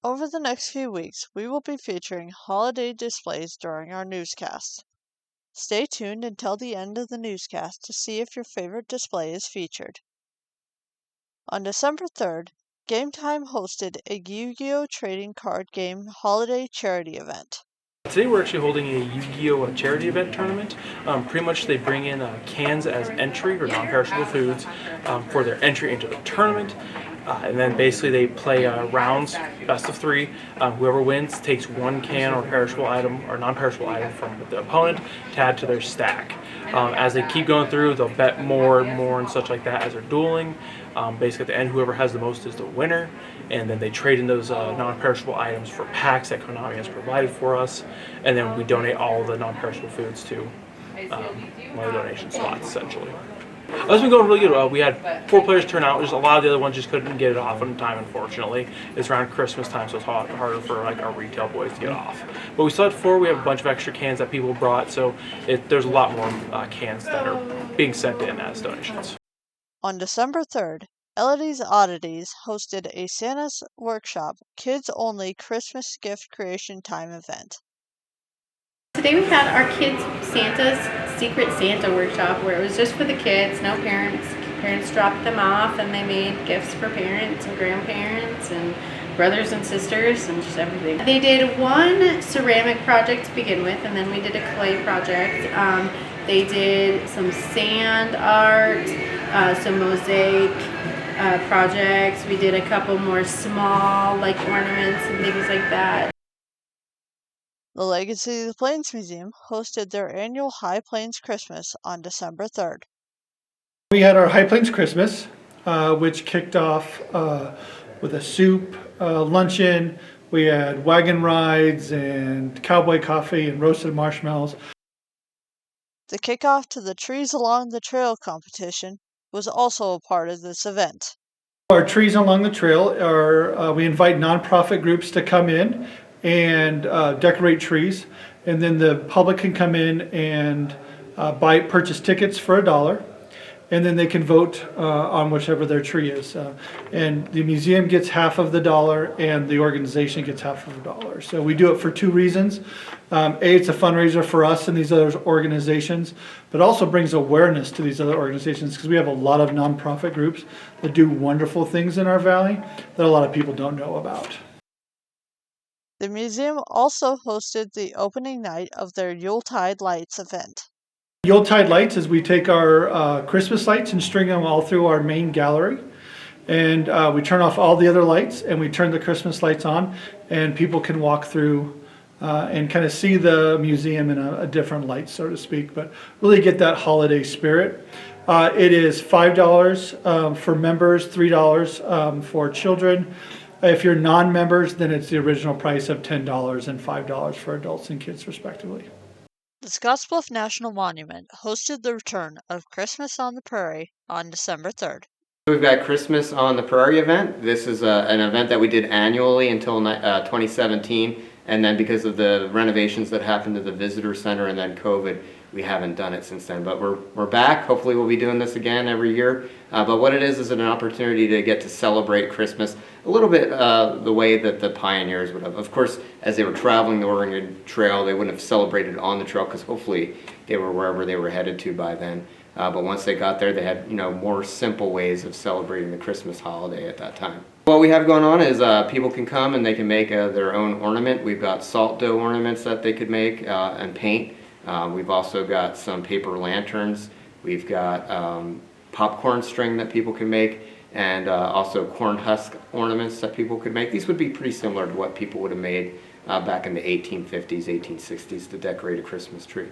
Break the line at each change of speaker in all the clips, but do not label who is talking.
Over the next few weeks, we will be featuring holiday displays during our newscast. Stay tuned until the end of the newscast to see if your favorite display is featured. On December 3rd, Game Time hosted a Yu-Gi-Oh! Trading card game holiday charity event.
Today we're actually holding a Yu-Gi-Oh! Charity event tournament. Pretty much they bring in cans as entry or non-perishable foods for their entry into the tournament. And then basically they play rounds, best of three. Whoever wins takes one can or perishable item or non-perishable item from the opponent to add to their stack. As they keep going through, they'll bet more and more and such like that as they're dueling. Basically at the end, whoever has the most is the winner. And then they trade in those non-perishable items for packs that Konami has provided for us. And then we donate all the non-perishable foods to one of the donation slots, essentially. It's been going really good. We had 4 players turn out. Just a lot of the other ones just couldn't get it off on time, unfortunately. It's around Christmas time, so it's harder for like our retail boys to get off. But we still had 4. We have a bunch of extra cans that people brought, so there's a lot more cans that are being sent in as donations.
On December 3rd, Elodie's Oddities hosted a Santa's Workshop kids-only Christmas gift creation time event.
Today we had our kids Santa's Secret Santa workshop where it was just for the kids, no parents. Parents dropped them off and they made gifts for parents and grandparents and brothers and sisters and just everything. They did one ceramic project to begin with, and then we did a clay project. They did some sand art, some mosaic projects. We did a couple more small like ornaments and things like that.
The Legacy of the Plains Museum hosted their annual High Plains Christmas on December 3rd.
We had our High Plains Christmas, which kicked off with a soup luncheon. We had wagon rides and cowboy coffee and roasted marshmallows.
The kickoff to the Trees Along the Trail competition was also a part of this event.
Our Trees Along the Trail are, we invite nonprofit groups to come in and decorate trees, and then the public can come in and purchase tickets for $1, and then they can vote on whichever their tree is. And the museum gets half of the $1 and the organization gets half of $1. So we do it for 2 reasons. A, it's a fundraiser for us and these other organizations, but also brings awareness to these other organizations because we have a lot of nonprofit groups that do wonderful things in our valley that a lot of people don't know about.
The museum also hosted the opening night of their Yuletide Lights event.
Yuletide Lights is we take our Christmas lights and string them all through our main gallery, and we turn off all the other lights and we turn the Christmas lights on, and people can walk through and kind of see the museum in a different light, so to speak, but really get that holiday spirit. It is $5 for members, $3 for children. If you're non-members, then it's the original price of $10 and $5 for adults and kids, respectively.
The Scotts Bluff National Monument hosted the return of Christmas on the Prairie on December 3rd.
We've got Christmas on the Prairie event. This is an event that we did annually until 2017, and then because of the renovations that happened to the visitor center and then COVID, we haven't done it since then. But we're back. Hopefully we'll be doing this again every year. But what it is an opportunity to get to celebrate Christmas a little bit the way that the pioneers would have. Of course, as they were traveling the Oregon Trail, they wouldn't have celebrated on the trail because hopefully they were wherever they were headed to by then. But once they got there, they had more simple ways of celebrating the Christmas holiday at that time. What we have going on is people can come and they can make their own ornament. We've got salt dough ornaments that they could make and paint. We've also got some paper lanterns. We've got popcorn string that people can make, and also corn husk ornaments that people could make. These would be pretty similar to what people would have made back in the 1850s, 1860s to decorate a Christmas tree.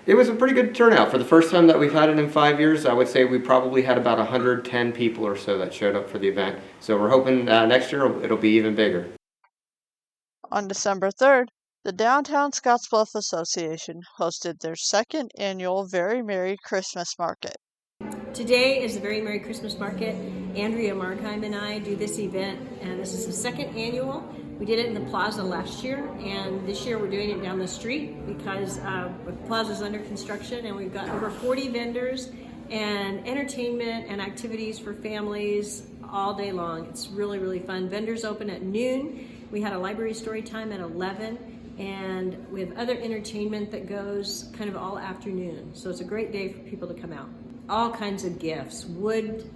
It was a pretty good turnout. For the first time that we've had it in 5 years, I would say we probably had about 110 people or so that showed up for the event. So we're hoping next year it'll be even bigger.
On December 3rd, the Downtown Scottsbluff Association hosted their 2nd annual Very Merry Christmas Market.
Today is the Very Merry Christmas Market. Andrea Markheim and I do this event, and this is the 2nd annual. We did it in the plaza last year, and this year we're doing it down the street because the plaza's under construction, and we've got over 40 vendors and entertainment and activities for families all day long. It's really, really fun. Vendors open at noon, We had a library story time at 11, and we have other entertainment that goes kind of all afternoon. So it's a great day for people to come out. All kinds of gifts, wood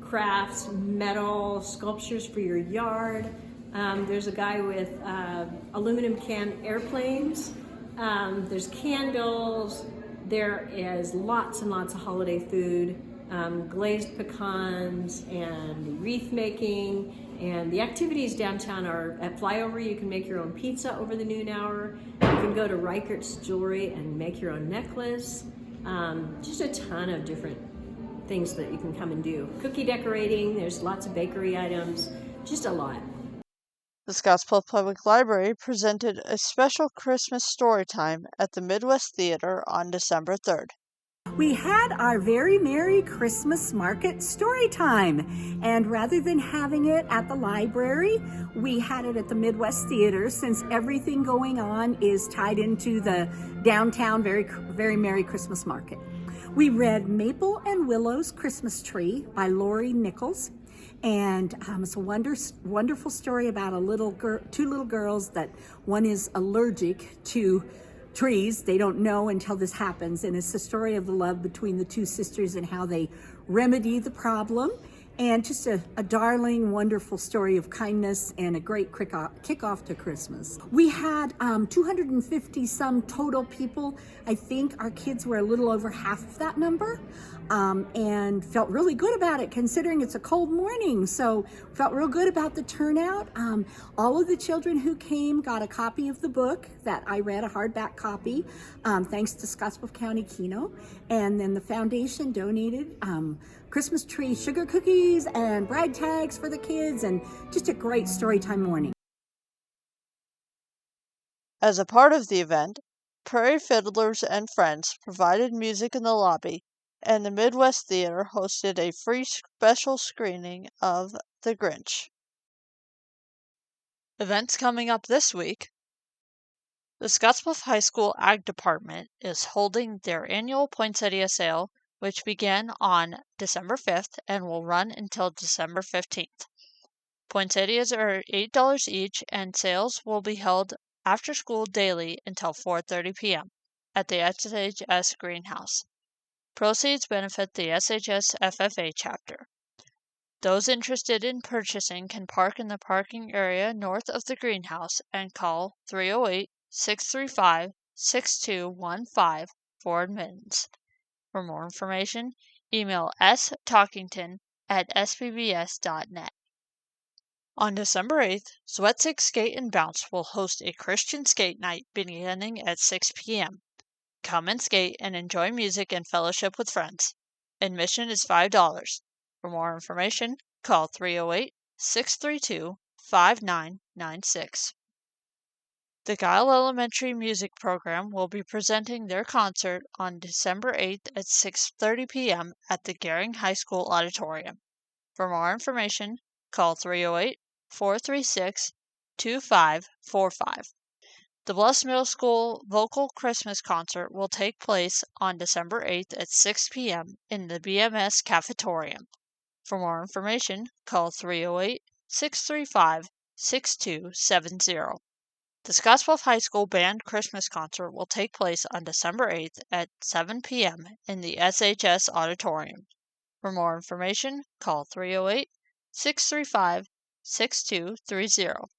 crafts, metal, sculptures for your yard. There's a guy with aluminum can airplanes. There's candles. There is lots and lots of holiday food, glazed pecans and wreath making. And the activities downtown are at Flyover, you can make your own pizza over the noon hour. You can go to Reichert's Jewelry and make your own necklace. Just a ton of different things that you can come and do. Cookie decorating, there's lots of bakery items, just a lot.
The Scottsbluff Public Library presented a special Christmas story time at the Midwest Theater on December 3rd.
We had our very Merry Christmas Market story time, and rather than having it at the library, we had it at the Midwest Theater since everything going on is tied into the downtown very Merry Christmas Market. We read Maple and Willow's Christmas Tree by Lori Nichols, and it's a wonderful story about two little girls that one is allergic to trees. They don't know until this happens, and it's the story of the love between the two sisters and how they remedy the problem. And just a darling, wonderful story of kindness and a great kickoff to Christmas. We had 250 some total people. I think our kids were a little over half of that number, and felt really good about it considering it's a cold morning. So felt real good about the turnout. All of the children who came got a copy of the book that I read, a hardback copy, thanks to Scottsbluff County Kino. And then the foundation donated Christmas tree sugar cookies and bride tags for the kids, and just a great storytime morning.
As a part of the event, Prairie Fiddlers and Friends provided music in the lobby, and the Midwest Theater hosted a free special screening of The Grinch. Events coming up this week. The Scottsbluff High School Ag Department is holding their annual poinsettia sale, which began on December 5th and will run until December 15th. Poinsettias are $8 each, and sales will be held after school daily until 4:30 p.m. at the SHS Greenhouse. Proceeds benefit the SHS FFA chapter. Those interested in purchasing can park in the parking area north of the greenhouse and call 308-635-6215 for admittance. For more information, email stalkington@sbbs.net. On December 8th, Sweatstick Skate and Bounce will host a Christian skate night beginning at 6 p.m. Come and skate and enjoy music and fellowship with friends. Admission is $5. For more information, call 308-632-5996. The Guile Elementary Music Program will be presenting their concert on December 8th at 6:30 p.m. at the Gehring High School Auditorium. For more information, call 308-436-2545. The Bluffs Middle School Vocal Christmas Concert will take place on December 8th at 6 p.m. in the BMS Cafetorium. For more information, call 308-635-6270. The Scottsbluff High School Band Christmas Concert will take place on December 8th at 7 p.m. in the SHS Auditorium. For more information, call 308-635-6230.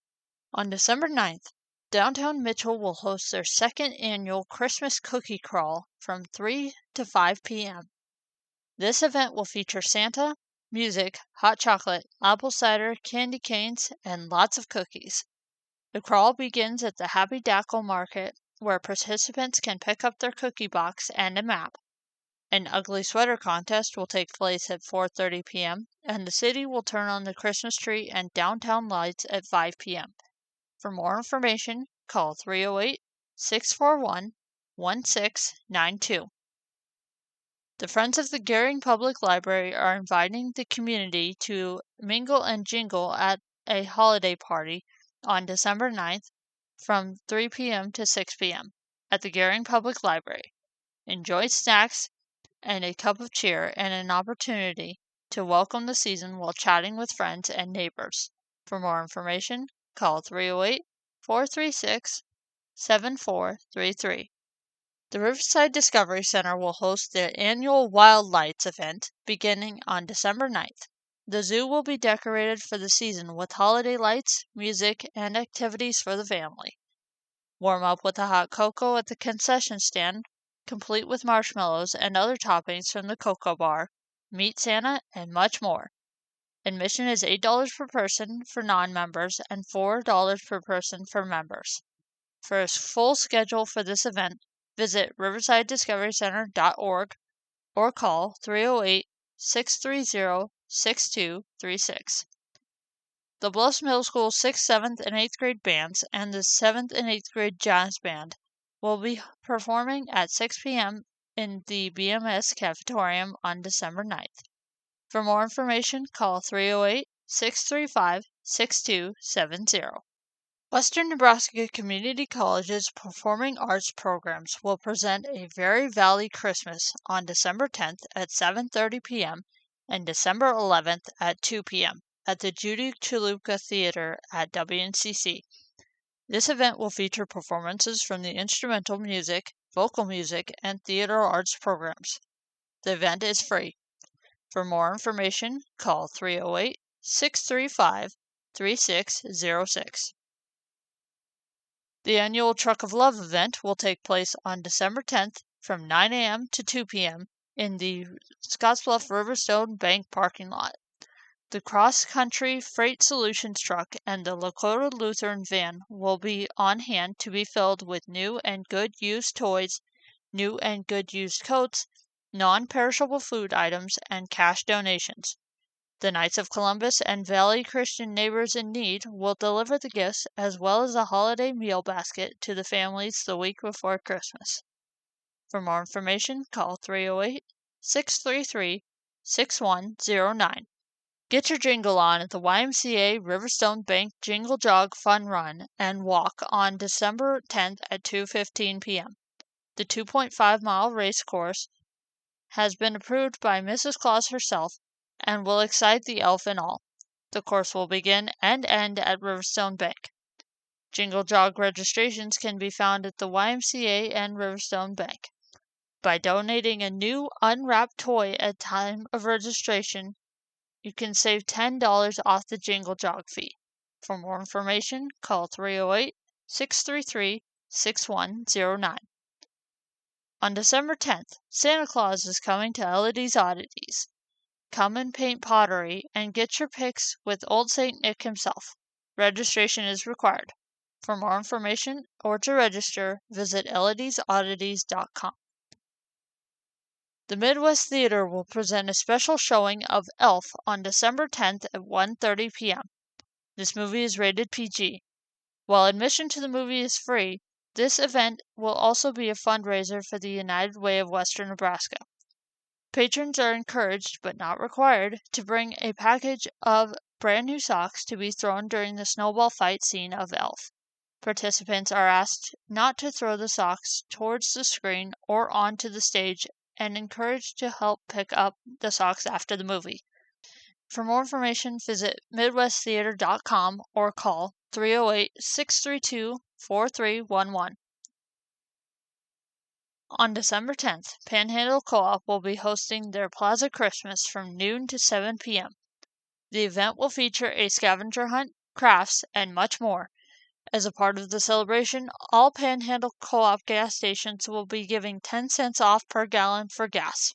On December 9th, Downtown Mitchell will host their second annual Christmas Cookie Crawl from 3 to 5 p.m. This event will feature Santa, music, hot chocolate, apple cider, candy canes, and lots of cookies. The crawl begins at the Happy Dackle Market, where participants can pick up their cookie box and a map. An ugly sweater contest will take place at 4:30 p.m., and the city will turn on the Christmas tree and downtown lights at 5 p.m. For more information, call 308-641-1692. The Friends of the Gehring Public Library are inviting the community to mingle and jingle at a holiday party on December 9th from 3 p.m. to 6 p.m. at the Gehring Public Library. Enjoy snacks and a cup of cheer and an opportunity to welcome the season while chatting with friends and neighbors. For more information, call 308-436-7433. The Riverside Discovery Center will host their annual Wild Lights event beginning on December 9th. The zoo will be decorated for the season with holiday lights, music, and activities for the family. Warm up with a hot cocoa at the concession stand, complete with marshmallows and other toppings from the cocoa bar, meet Santa, and much more. Admission is $8 per person for non-members and $4 per person for members. For a full schedule for this event, visit riversidediscoverycenter.org or call 308-630-6236. The Bluffs Middle School 6th, 7th, and 8th grade bands and the 7th and 8th grade jazz band will be performing at 6 p.m. in the BMS Cafetorium on December 9th. For more information, call 308-635-6270. Western Nebraska Community College's Performing Arts programs will present a Very Valley Christmas on December 10th at 7:30 p.m. and December 11th at 2 p.m. at the Judy Chuluka Theater at WNCC. This event will feature performances from the instrumental music, vocal music, and theater arts programs. The event is free. For more information, call 308-635-3606. The annual Truck of Love event will take place on December 10th from 9 a.m. to 2 p.m. in the Scottsbluff Riverstone Bank parking lot. The cross-country freight solutions truck and the Lakota Lutheran van will be on hand to be filled with new and good used toys, new and good used coats, non-perishable food items, and cash donations. The Knights of Columbus and Valley Christian Neighbors in Need will deliver the gifts as well as a holiday meal basket to the families the week before Christmas. For more information, call 308-633-6109. Get your jingle on at the YMCA Riverstone Bank Jingle Jog Fun Run and Walk on December 10th at 2:15 p.m. The 2.5-mile race course has been approved by Mrs. Claus herself and will excite the elf and all. The course will begin and end at Riverstone Bank. Jingle Jog registrations can be found at the YMCA and Riverstone Bank. By donating a new unwrapped toy at time of registration, you can save $10 off the Jingle Jog fee. For more information, call 308-633-6109. On December 10th, Santa Claus is coming to Elodie's Oddities. Come and paint pottery and get your pics with Old St. Nick himself. Registration is required. For more information or to register, visit elodiesoddities.com. The Midwest Theater will present a special showing of Elf on December 10th at 1:30 p.m. This movie is rated PG. While admission to the movie is free, this event will also be a fundraiser for the United Way of Western Nebraska. Patrons are encouraged, but not required, to bring a package of brand new socks to be thrown during the snowball fight scene of Elf. Participants are asked not to throw the socks towards the screen or onto the stage and encouraged to help pick up the socks after the movie. For more information, visit MidwestTheater.com or call 308-632-4311. On December 10th, Panhandle Co-op will be hosting their Plaza Christmas from noon to 7 p.m. The event will feature a scavenger hunt, crafts, and much more. As a part of the celebration, all Panhandle Co-op gas stations will be giving 10 cents off per gallon for gas.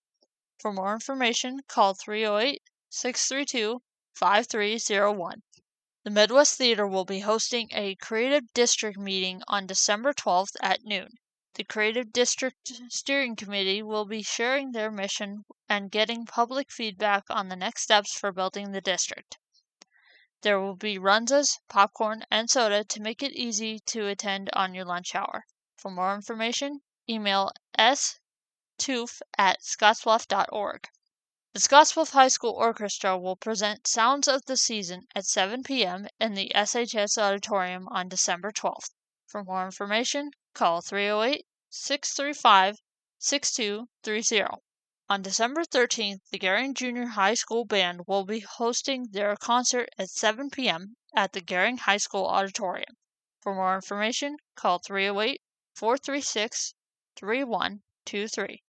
For more information, call 308-632-5301. The Midwest Theater will be hosting a Creative District meeting on December 12th at noon. The Creative District Steering Committee will be sharing their mission and getting public feedback on the next steps for building the district. There will be runzas, popcorn, and soda to make it easy to attend on your lunch hour. For more information, email stoof@scottsbluff.org. The Scottsbluff High School Orchestra will present Sounds of the Season at 7 p.m. in the SHS Auditorium on December 12th. For more information, call 308-635-6230. On December 13th, the Gering Junior High School Band will be hosting their concert at 7 p.m. at the Gering High School Auditorium. For more information, call 308-436-3123.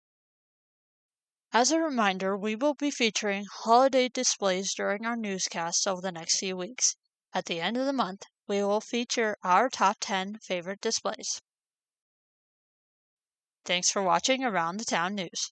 As a reminder, we will be featuring holiday displays during our newscasts over the next few weeks. At the end of the month, we will feature our top 10 favorite displays. Thanks for watching Around the Town News.